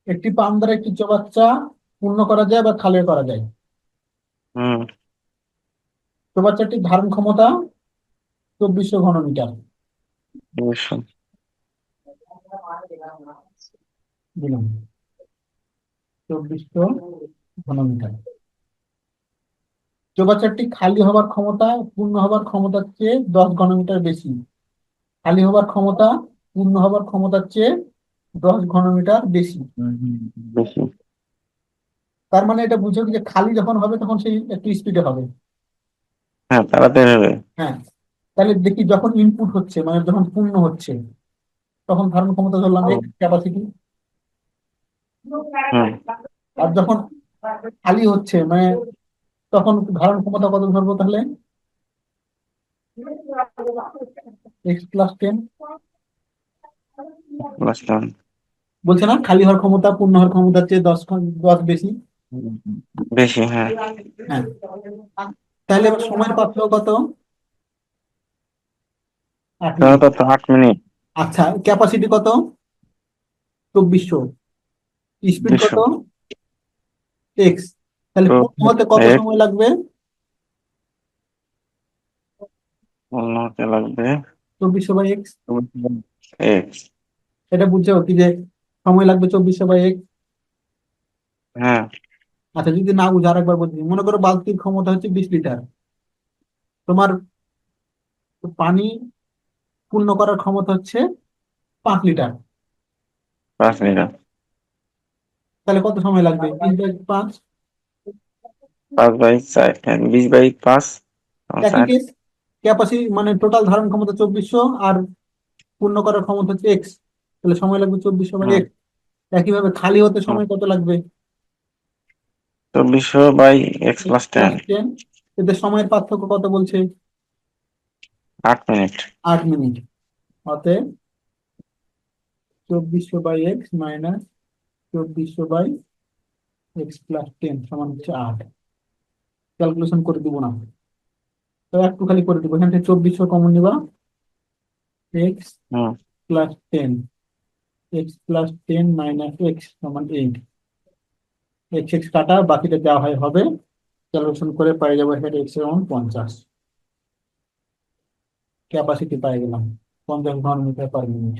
একটি পাম্প দ্বারা একটি চৌবাচ্চা পূর্ণ করা যায় বা খালি করা যায়। হুম। চৌবাচ্চাটির ধারণ ক্ষমতা 2400 ঘনমিটার। অবশ্যই। দিলাম 2400 ঘনমিটার। চৌবাচ্চাটি খালি হবার ক্ষমতা পূর্ণ হবার ক্ষমতার চেয়ে 10 ঘনমিটার বেশি। খালি হবার ক্ষমতা পূর্ণ হবার ক্ষমতার চেয়ে 10 ঘনমিটার বেশি। বেশি। তার মানে এটা বুঝো যে খালি যখন হবে তখন সেই একটু স্পিডে হবে। হ্যাঁ, তাড়াতাড়ি হবে। হ্যাঁ, তাহলে দেখি যখন ইনপুট হচ্ছে মানে যখন পূর্ণ হচ্ছে তখন ধারণ ক্ষমতা ধরলাম হুম। X capacity. হুম। আর যখন খালি হচ্ছে মানে তখন ধারণ ক্ষমতা কত ধরবো তাহলে? X+10। বুঝলাম। বলছে না খালি হওয়ার ক্ষমতা পূর্ণ হওয়ার ক্ষমতার চেয়ে 10 বেশি। বেশি, হ্যাঁ। হ্যাঁ, তাহলে এবার সময়ের পার্থক্য কত? 8 মিনিট। তাহলে তো 8 মিনিট। আচ্ছা, ক্যাপাসিটি কত? 2400। স্পিড 200। কত? এক্স। তাহলে তো পূর্ণ হতে কত এক সময় লাগবে? পূর্ণ হতে লাগবে 2400/x। এক্স। এটা বুঝছো কি যে সময় লাগবে 2400/x। হ্যাঁ। আচ্ছা, যদি না বুঝো আরেকবার বলছি, মনে করো বালতির ক্ষমতা হচ্ছে 20 লিটার। তোমার পানি পূর্ণ করার ক্ষমতা হচ্ছে 5 লিটার। 5 মিনিট। তাহলে কত সময় লাগবে? 20/5। 5/4, হ্যাঁ, 20/5। একই 60। কেস, ক্যাপাসিটি মানে টোটাল ধারণ ক্ষমতা 2400 আর পূর্ণ করার ক্ষমতা হচ্ছে এক্স। তাহলে সময় লাগবে 2400 বাই হুম। এক্স। একইভাবে খালি হতে হুম। সময় কত লাগবে? 2400/x+10। X plus 10। এদের সময়ের পার্থক্য কত বলছে? 8 মিনিট। 8 মিনিট। অতএব 2400/x মাইনাস 2400/x+10 সমান হচ্ছে 8। ক্যালকুলেশন করে দিব না, তো একটু খালি করে দিব। এখান থেকে 2400 কমন নিবা। এক্স হুম। প্লাস 10, x+10 মাইনাস এক্স সমান 8। এক্স এক্স কাটা, বাকিটা দেওয়া হয় হবে। ক্যালকুলেশন করে পাই যাবো এখানে এক্স এর মান 50। ক্যাপাসিটি পাই গেলাম 50 ঘনমিটার পার মিনিট।